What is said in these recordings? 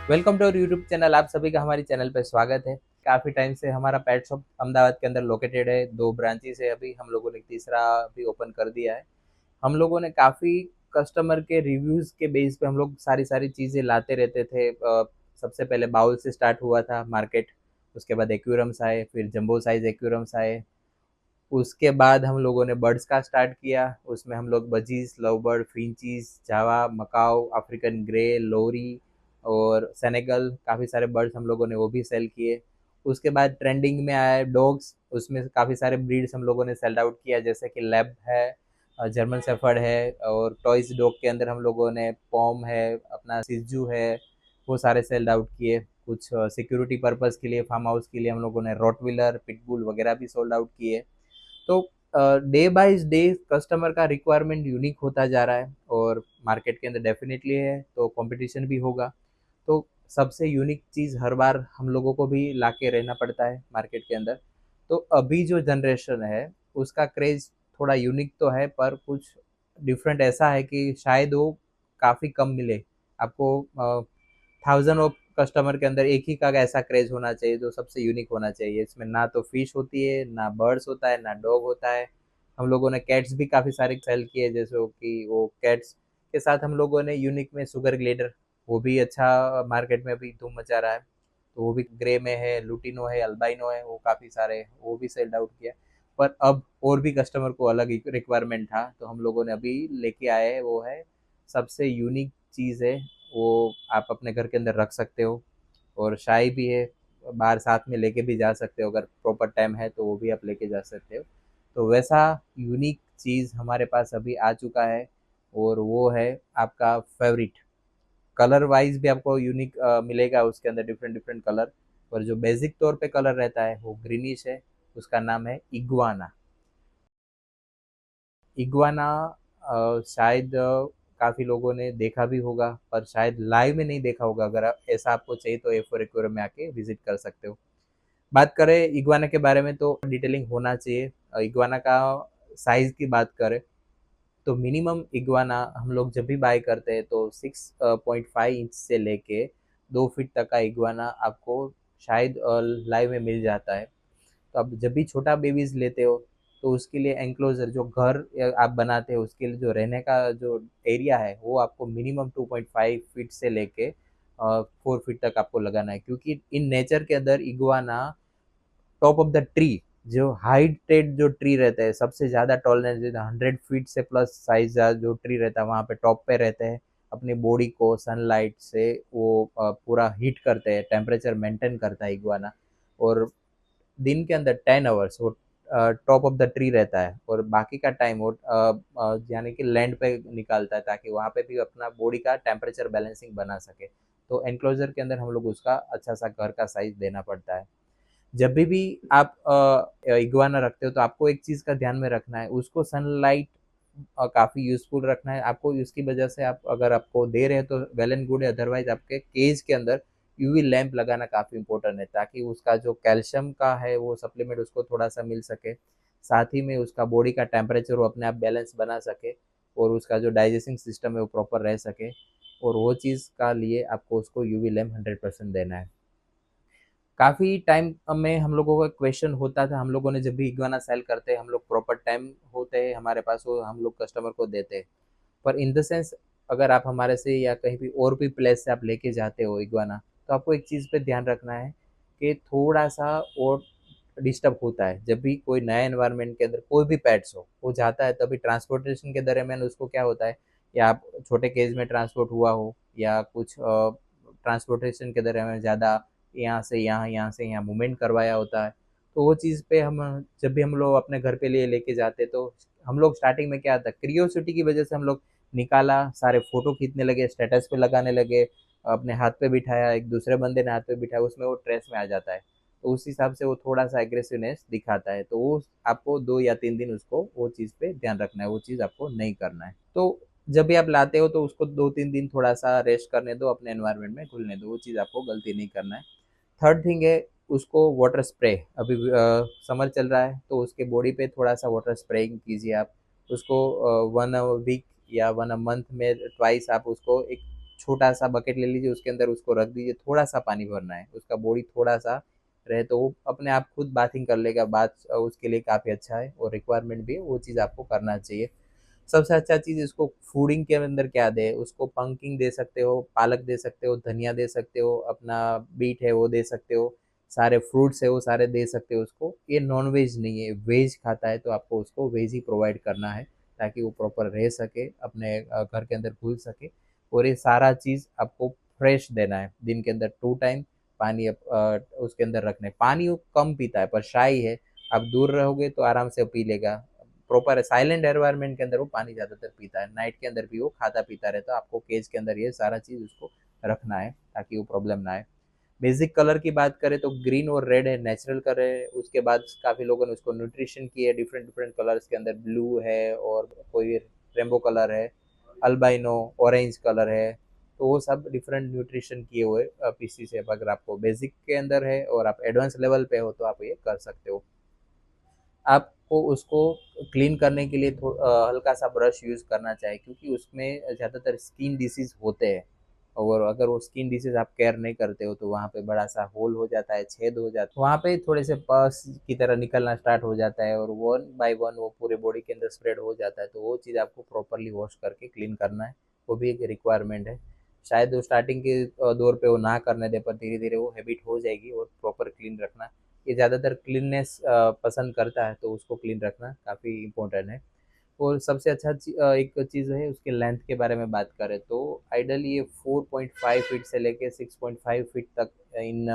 Welcome to our YouTube channel. आप सभी का हमारी चैनल पे स्वागत है। काफ़ी टाइम से हमारा पेट शॉप अहमदाबाद के अंदर लोकेटेड है। 2 ब्रांचेस है, अभी हम लोगों ने तीसरा भी ओपन कर दिया है। हम लोगों ने काफ़ी कस्टमर के रिव्यूज़ के बेस पे हम लोग सारी चीज़ें लाते रहते थे। सबसे पहले बाउल से स्टार्ट हुआ था मार्केट, उसके बाद एक्वेरियम्स आए, फिर जंबो साइज़ एक्वेरियम्स आए। उसके बाद हम लोगों ने बर्ड्स का स्टार्ट किया, उसमें हम लोग बजीज, लव बर्ड, फिंचीज, जावा, मकाओ, अफ्रीकन ग्रे, लोरी और सेनेगल, काफ़ी सारे बर्ड्स हम लोगों ने वो भी सेल किए। उसके बाद ट्रेंडिंग में आए डॉग्स, उसमें काफ़ी सारे ब्रीड्स हम लोगों ने सेल आउट किया, जैसे कि लैब है, जर्मन शेफर्ड है, और टॉयज डॉग के अंदर हम लोगों ने पॉम है, अपना सिज्जू है, वो सारे सेल आउट किए। कुछ सिक्योरिटी पर्पज़ के लिए, फार्म हाउस के लिए हम लोगों ने रॉटविलर, पिटबुल वगैरह भी सोल्ड आउट किए। तो डे बाय डे कस्टमर का रिक्वायरमेंट यूनिक होता जा रहा है, और मार्केट के अंदर डेफिनेटली है तो कंपटीशन भी होगा। तो सबसे यूनिक चीज़ हर बार हम लोगों को भी लाके रहना पड़ता है मार्केट के अंदर। तो अभी जो जनरेशन है उसका क्रेज़ थोड़ा यूनिक तो है, पर कुछ डिफरेंट ऐसा है कि शायद वो काफ़ी कम मिले आपको। थाउजेंड ऑफ कस्टमर के अंदर एक ही का ऐसा क्रेज होना चाहिए जो सबसे यूनिक होना चाहिए। इसमें ना तो फिश होती है, ना बर्ड्स होता है, ना डॉग होता है। हम लोगों ने कैट्स भी काफ़ी सारे सेल किए, जैसे कि वो कैट्स के साथ हम लोगों ने यूनिक में सुगर ग्लेडर, वो भी अच्छा मार्केट में अभी धूम मचा रहा है। तो वो भी ग्रे में है, लुटिनो है, अल्बाइनो है, वो काफ़ी सारे वो भी सेल्ड आउट किया। पर अब और भी कस्टमर को अलग रिक्वायरमेंट था, तो हम लोगों ने अभी लेके आए हैं, वो है सबसे यूनिक चीज़ है। वो आप अपने घर के अंदर रख सकते हो, और शाही भी है, बाहर साथ में लेके भी जा सकते हो, अगर प्रॉपर टाइम है तो वो भी आप लेके जा सकते हो। तो वैसा यूनिक चीज़ हमारे पास अभी आ चुका है, और वो है आपका फेवरेट। कलर वाइज भी आपको यूनिक मिलेगा उसके अंदर, डिफरेंट डिफरेंट कलर। पर जो बेसिक तौर पे कलर रहता है वो ग्रीनिश है, उसका नाम है इग्वाना। इग्वाना शायद काफ़ी लोगों ने देखा भी होगा, पर शायद लाइव में नहीं देखा होगा। अगर ऐसा आपको चाहिए तो ए4 एक्वेरियम में आके विजिट कर सकते हो। बात करें इग्वाना के बारे में तो डिटेलिंग होना चाहिए। इग्वाना का साइज़ की बात करें तो मिनिमम इग्वाना हम लोग जब भी बाय करते हैं तो 6.5 इंच से लेके 2 फीट तक का इग्वाना आपको शायद लाइव में मिल जाता है। तो आप जब भी छोटा बेबीज लेते हो तो उसके लिए एंक्लोजर, जो घर आप बनाते हो उसके लिए जो रहने का जो एरिया है, वो आपको मिनिमम 2.5 फीट से लेके 4 फीट तक आपको लगाना है, क्योंकि इन नेचर के अंदर iguana top of the tree, जो हाइटेड जो ट्री रहता है, सबसे ज़्यादा टॉलरेंस 100 फीट से प्लस साइज जो ट्री रहता है वहाँ पे टॉप पे रहते हैं। अपनी बॉडी को सनलाइट से वो पूरा हीट करते हैं, टेम्परेचर मेंटेन करता है इगुआना। और दिन के अंदर 10 आवर्स वो टॉप ऑफ द ट्री रहता है, और बाकी का टाइम वो यानी कि लैंड पे निकालता है, ताकि वहाँ पे भी अपना बॉडी का टेम्परेचर बैलेंसिंग बना सके। तो एनक्लोजर के अंदर हम लोग उसका अच्छा सा घर का साइज देना पड़ता है। जब भी आप इग्वाना रखते हो तो आपको एक चीज़ का ध्यान में रखना है, उसको सनलाइट काफ़ी यूज़फुल रखना है आपको। इसकी वजह से आप अगर आपको दे रहे हैं तो वेल एंड गुड है, अदरवाइज आपके केज के अंदर यूवी लैंप लगाना काफ़ी इंपॉर्टेंट है, ताकि उसका जो कैल्शियम का है वो सप्लीमेंट उसको थोड़ा सा मिल सके। साथ ही में उसका बॉडी का टेम्परेचर वो अपने आप बैलेंस बना सके, और उसका जो डाइजेस्टिंग सिस्टम है वो प्रॉपर रह सके। और वो चीज़ का लिए आपको उसको यूवी लैंप 100% देना है। काफ़ी टाइम में हम लोगों का क्वेश्चन होता था, हम लोगों ने जब भी इग्वाना सेल करते हैं, हम लोग प्रॉपर टाइम होते हैं हमारे पास, वो हम लोग कस्टमर को देते हैं। पर इन द सेंस, अगर आप हमारे से या कहीं भी और भी प्लेस से आप लेके जाते हो इग्वाना, तो आपको एक चीज़ पे ध्यान रखना है कि थोड़ा सा और डिस्टर्ब होता है। जब भी कोई नया एनवायरनमेंट के अंदर कोई भी पेट्स हो वो जाता है, तभी ट्रांसपोर्टेशन के दरमियान उसको क्या होता है, या आप छोटे केज में ट्रांसपोर्ट हुआ हो, या कुछ ट्रांसपोर्टेशन के दरमियान ज़्यादा यहाँ से यहाँ, यहाँ से यहाँ मूवमेंट करवाया होता है। तो वो चीज़ पे हम जब भी हम लोग अपने घर पे लिए लेके जाते, तो हम लोग स्टार्टिंग में क्या था, क्रियोसिटी की वजह से हम लोग निकाला, सारे फोटो खींचने लगे, स्टेटस पे लगाने लगे, अपने हाथ पे बिठाया, एक दूसरे बंदे ने हाथ पे बिठाया, उसमें वो ट्रेस में आ जाता है। तो उस हिसाब से वो थोड़ा सा एग्रेसिवनेस दिखाता है। तो वो आपको 2 या 3 दिन उसको वो चीज़ पे ध्यान रखना है, वो चीज़ आपको नहीं करना है। तो जब भी आप लाते हो तो उसको 2-3 दिन थोड़ा सा रेस्ट करने दो, अपने एनवायरनमेंट में घुलने दो, वो चीज़ आपको गलती नहीं करना है। थर्ड थिंग है, उसको वाटर स्प्रे। अभी समर चल रहा है तो उसके बॉडी पे थोड़ा सा वाटर स्प्रेइंग कीजिए आप। उसको 1 वीक या 1 मंथ में ट्वाइस आप उसको एक छोटा सा बकेट ले लीजिए, उसके अंदर उसको रख दीजिए, थोड़ा सा पानी भरना है, उसका बॉडी थोड़ा सा रहे तो वो अपने आप खुद बाथिंग कर लेगा। बात उसके लिए काफ़ी अच्छा है और रिक्वायरमेंट भी है, वो चीज़ आपको करना चाहिए। सबसे अच्छा चीज़ इसको फूडिंग के अंदर क्या दे, उसको पंकिंग दे सकते हो, पालक दे सकते हो, धनिया दे सकते हो, अपना बीट है वो दे सकते हो, सारे फ्रूट्स है वो सारे दे सकते हो उसको। ये नॉन वेज नहीं है, वेज खाता है तो आपको उसको वेज ही प्रोवाइड करना है, ताकि वो प्रॉपर रह सके, अपने घर के अंदर घुल सके। और ये सारा चीज़ आपको फ्रेश देना है, दिन के अंदर 2 टाइम पानी उसके अंदर रखना है। पानी वो कम पीता है पर शाई है, आप दूर रहोगे तो आराम से पी लेगा। प्रॉपर साइलेंट एनवायरनमेंट के अंदर वो पानी ज़्यादातर पीता है, नाइट के अंदर भी वो खाता पीता रहता है। आपको केज के अंदर ये सारा चीज़ उसको रखना है ताकि वो प्रॉब्लम ना आए। बेसिक कलर की बात करें तो ग्रीन और रेड है, नेचुरल कलर है। उसके बाद काफ़ी लोगों ने उसको न्यूट्रिशन की है, डिफरेंट डिफरेंट कलर्स के अंदर ब्लू है और कोई रेनबो कलर है, अल्बाइनो ऑरेंज कलर है। तो वो सब डिफरेंट न्यूट्रिशन किए हुए पीसीस है। अगर आपको बेसिक के अंदर है और आप एडवांस लेवल पे हो तो आप ये कर सकते हो। आपको उसको क्लीन करने के लिए हल्का सा ब्रश यूज़ करना चाहिए, क्योंकि उसमें ज़्यादातर स्किन डिसीज़ होते हैं। और अगर वो स्किन डिसीज़ आप केयर नहीं करते हो तो वहाँ पे बड़ा सा होल हो जाता है, छेद हो जाता है, वहाँ पे थोड़े से पस की तरह निकलना स्टार्ट हो जाता है और वन बाय वन वो पूरे बॉडी के अंदर स्प्रेड हो जाता है। तो वो चीज़ आपको प्रॉपरली वॉश करके क्लीन करना है, वो भी एक रिक्वायरमेंट है। शायद वो स्टार्टिंग के दौर पे वो ना करने दे, पर धीरे धीरे वो हैबिट हो जाएगी और प्रॉपर क्लीन रखना। ये ज़्यादातर क्लीननेस पसंद करता है तो उसको क्लीन रखना काफ़ी इम्पोर्टेंट है। और सबसे अच्छा एक चीज़ है उसके लेंथ के बारे में बात करें तो आइडली ये 4.5 फीट से लेके 6.5 फीट तक इन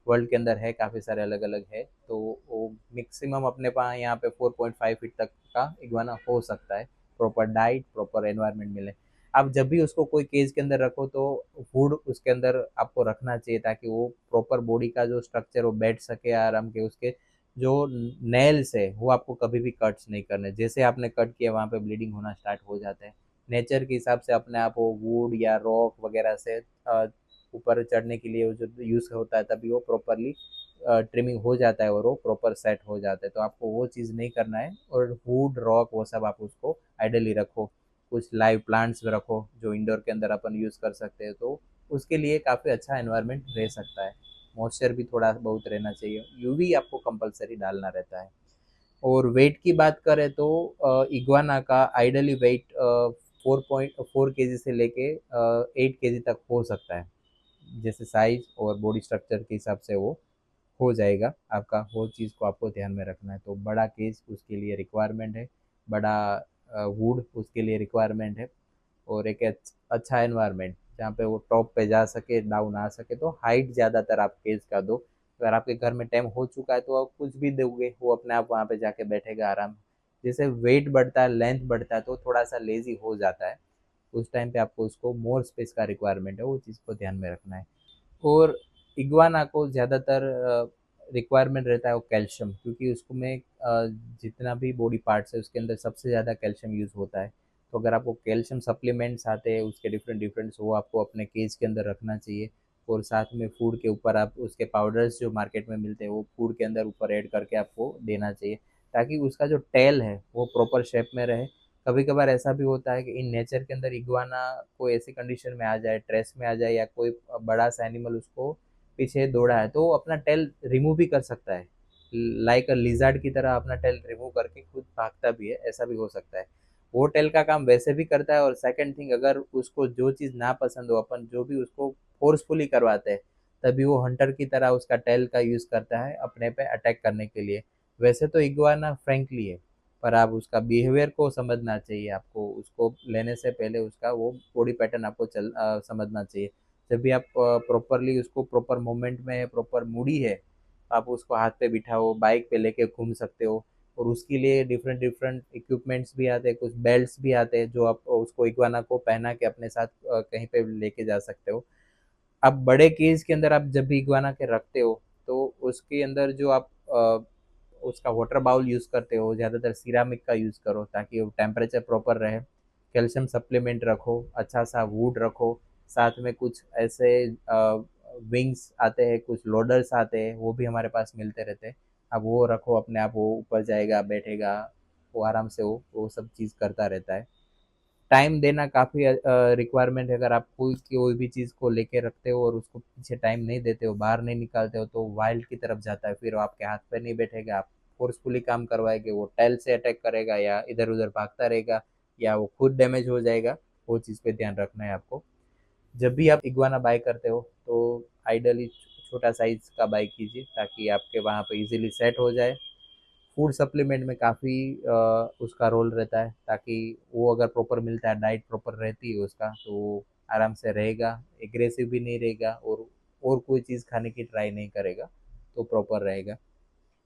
वर्ल्ड के अंदर है, काफ़ी सारे अलग अलग है। तो वो मैक्सिमम अपने पास यहाँ पे 4.5 फीट तक का इग्वाना हो सकता है, प्रॉपर डाइट प्रॉपर एनवायरनमेंट मिले। आप जब भी उसको कोई केज के अंदर रखो तो फूड उसके अंदर आपको रखना चाहिए, ताकि वो प्रॉपर बॉडी का जो स्ट्रक्चर वो बैठ सके आराम के। उसके जो नेल्स है वो आपको कभी भी कट्स नहीं करने, जैसे आपने कट किया वहाँ पे ब्लीडिंग होना स्टार्ट हो जाता है। नेचर के हिसाब से अपने आप वो वुड या रॉक वगैरह से ऊपर चढ़ने के लिए वो जो यूज़ होता है तभी वो प्रॉपरली ट्रिमिंग हो जाता है और वो प्रॉपर सेट हो जाता है। तो आपको वो चीज़ नहीं करना है, और वुड रॉक वो सब आप उसको आइडली रखो। कुछ लाइव प्लांट्स रखो जो इंडोर के अंदर अपन यूज़ कर सकते हैं, तो उसके लिए काफ़ी अच्छा एनवायरनमेंट रह सकता है। मॉइस्चर भी थोड़ा बहुत रहना चाहिए, यूवी आपको कंपलसरी डालना रहता है। और वेट की बात करें तो इग्वाना का आइडली वेट 4.4 केजी से लेके 8 केजी तक हो सकता है, जैसे साइज और बॉडी स्ट्रक्चर के हिसाब से वो हो जाएगा आपका। वो चीज़ को आपको ध्यान में रखना है। तो बड़ा केज उसके लिए रिक्वायरमेंट है, बड़ा वुड उसके लिए रिक्वायरमेंट है, और एक अच्छा एनवायरनमेंट जहाँ पे वो टॉप पे जा सके, डाउन आ सके। तो हाइट ज़्यादातर आप केज का दो। अगर आपके घर में टाइम हो चुका है तो आप कुछ भी दोगे वो अपने आप वहाँ पे जाके बैठेगा आराम। जैसे वेट बढ़ता है, लेंथ बढ़ता है, तो थोड़ा सा लेजी हो जाता है। उस टाइम पे आपको उसको मोर स्पेस का रिक्वायरमेंट है, वो चीज़ को ध्यान में रखना है। और इग्वाना को ज़्यादातर रिक्वायरमेंट रहता है वो कैल्शियम, क्योंकि उसको में जितना भी बॉडी पार्ट्स है उसके अंदर सबसे ज़्यादा कैल्शियम यूज़ होता है। तो अगर आपको कैल्शियम सप्लीमेंट्स आते हैं उसके डिफरेंट डिफरेंट्स, वो आपको अपने केज के अंदर रखना चाहिए। और साथ में फूड के ऊपर आप उसके पाउडर्स जो मार्केट में मिलते हैं वो फूड के अंदर ऊपर ऐड करके आपको देना चाहिए, ताकि उसका जो टेल है वो प्रॉपर शेप में रहे। कभी कभार ऐसा भी होता है कि इन नेचर के अंदर इग्वाना कोई ऐसी कंडीशन में आ जाए, स्ट्रेस में आ जाए, या कोई बड़ा सा एनिमल उसको पीछे दौड़ा है तो वो अपना टेल रिमूव भी कर सकता है, लाइक अ लिजर्ड की तरह अपना टेल रिमूव करके खुद भागता भी है, ऐसा भी हो सकता है। वो टेल का काम वैसे भी करता है। और सेकंड थिंग, अगर उसको जो चीज़ ना पसंद हो, अपन जो भी उसको फोर्सफुली करवाते हैं, तभी वो हंटर की तरह उसका टेल का यूज़ करता है अपने पे अटैक करने के लिए। वैसे तो इग्वाना फ्रेंकली है, पर आप उसका बिहेवियर को समझना चाहिए। आपको उसको लेने से पहले उसका वो बॉडी पैटर्न आपको समझना चाहिए। जब भी आप प्रॉपरली उसको प्रॉपर मूवमेंट में है, प्रॉपर मूडी है, आप उसको हाथ पे बिठाओ, बाइक पे लेके घूम सकते हो। और उसके लिए डिफरेंट डिफरेंट इक्विपमेंट्स भी आते हैं, कुछ बेल्ट्स भी आते हैं जो आप उसको इग्वाना को पहना के अपने साथ कहीं पे लेके जा सकते हो। अब बड़े केज के अंदर आप जब भी इग्वाना के रखते हो तो उसके अंदर जो आप उसका वाटर बाउल यूज़ करते हो, ज़्यादातर सिरामिक का यूज़ करो ताकि वो टेम्परेचर प्रॉपर रहे। कैल्शियम सप्लीमेंट रखो, अच्छा सा वुड रखो, साथ में कुछ ऐसे विंग्स आते हैं, कुछ लोडर्स आते हैं, वो भी हमारे पास मिलते रहते हैं। अब वो रखो, अपने आप वो ऊपर जाएगा, बैठेगा, वो आराम से वो सब चीज़ करता रहता है। टाइम देना काफ़ी रिक्वायरमेंट है। अगर आप कोई कोई भी चीज़ को लेके रखते हो और उसको पीछे टाइम नहीं देते हो, बाहर नहीं निकालते हो, तो वाइल्ड की तरफ जाता है, फिर वो आपके हाथ पे नहीं बैठेगा, आप फोर्सफुली काम करवाएंगे, वो टाइल से अटैक करेगा या इधर उधर भागता रहेगा या वो खुद डैमेज हो जाएगा। वो चीज़ पे ध्यान रखना है आपको। जब भी आप इग्वाना बाय करते हो तो आइडियली छोटा साइज का बाय कीजिए, ताकि आपके वहाँ पे इजीली सेट हो जाए। फूड सप्लीमेंट में काफ़ी उसका रोल रहता है, ताकि वो अगर प्रॉपर मिलता है, डाइट प्रॉपर रहती है उसका, तो वो आराम से रहेगा, एग्रेसिव भी नहीं रहेगा और कोई चीज़ खाने की ट्राई नहीं करेगा, तो प्रॉपर रहेगा।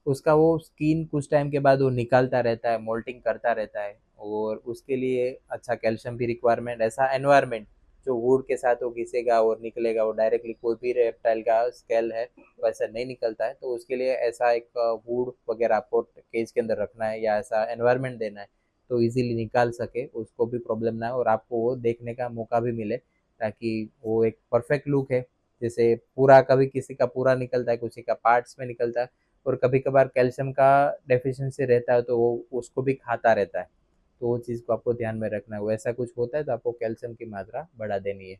उसका वो स्किन कुछ टाइम के बाद वो निकालता रहता है, मोल्टिंग करता रहता है, और उसके लिए अच्छा कैल्शियम भी रिक्वायरमेंट, ऐसा एनवायरनमेंट जो वुड के साथ वो घिसेगा और निकलेगा, वो डायरेक्टली कोई भी रेप्टाइल का स्केल है वैसा नहीं निकलता है, तो उसके लिए ऐसा एक वुड वगैरह आपको केज के अंदर रखना है या ऐसा एनवायरनमेंट देना है, तो इजीली निकाल सके, उसको भी प्रॉब्लम ना हो और आपको वो देखने का मौका भी मिले, ताकि वो एक परफेक्ट लुक है। जैसे पूरा कभी किसी का पूरा निकलता है, किसी का पार्ट्स में निकलता है, और कभी कभार कैल्शियम का डेफिशिएंसी रहता है तो वो उसको भी खाता रहता है, तो वो चीज़ को आपको ध्यान में रखना है। वैसा कुछ होता है तो आपको कैल्शियम की मात्रा बढ़ा देनी है।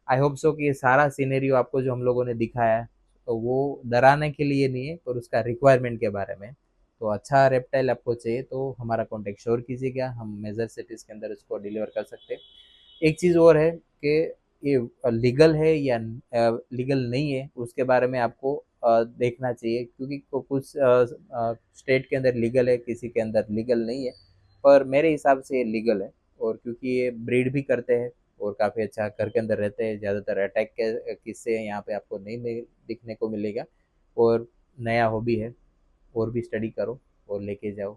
आई होप सो कि ये सारा सीनेरियो आपको जो हम लोगों ने दिखाया है, तो वो डराने के लिए नहीं है पर उसका रिक्वायरमेंट के बारे में। तो अच्छा रेप्टाइल आपको चाहिए तो हमारा कॉन्टेक्ट श्योर कीजिएगा, हम मेजर सिटीज़ के अंदर इसको डिलीवर कर सकते हैं। एक चीज़ और है कि ये लीगल है या लीगल नहीं है, उसके बारे में आपको देखना चाहिए, क्योंकि कुछ स्टेट के अंदर लीगल है, किसी के अंदर लीगल नहीं है, पर मेरे हिसाब से ये लीगल है। और क्योंकि ये ब्रीड भी करते हैं और काफ़ी अच्छा घर के अंदर रहते हैं, ज़्यादातर अटैक के किस्से यहाँ पे आपको नहीं दिखने को मिलेगा, और नया हॉबी है, और भी स्टडी करो और लेके जाओ।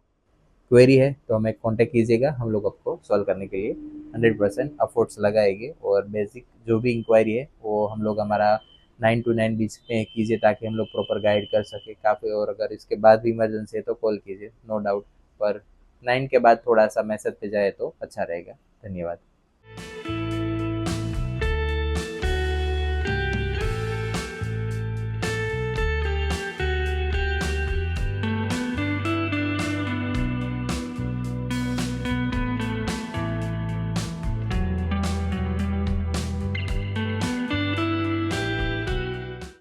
क्वेरी है तो हमें कांटेक्ट कीजिएगा, हम लोग आपको सॉल्व करने के लिए 100% एफर्ट्स लगाएंगे, और बेसिक जो भी इंक्वायरी है वो हम लोग हमारा 9 to 9 बीच में कीजिए, ताकि हम लोग प्रॉपर गाइड कर सके काफ़ी। और अगर इसके बाद भी इमरजेंसी है तो कॉल कीजिए, नो डाउट, पर 9 के बाद थोड़ा सा मैसेज पे जाए तो अच्छा रहेगा। धन्यवाद।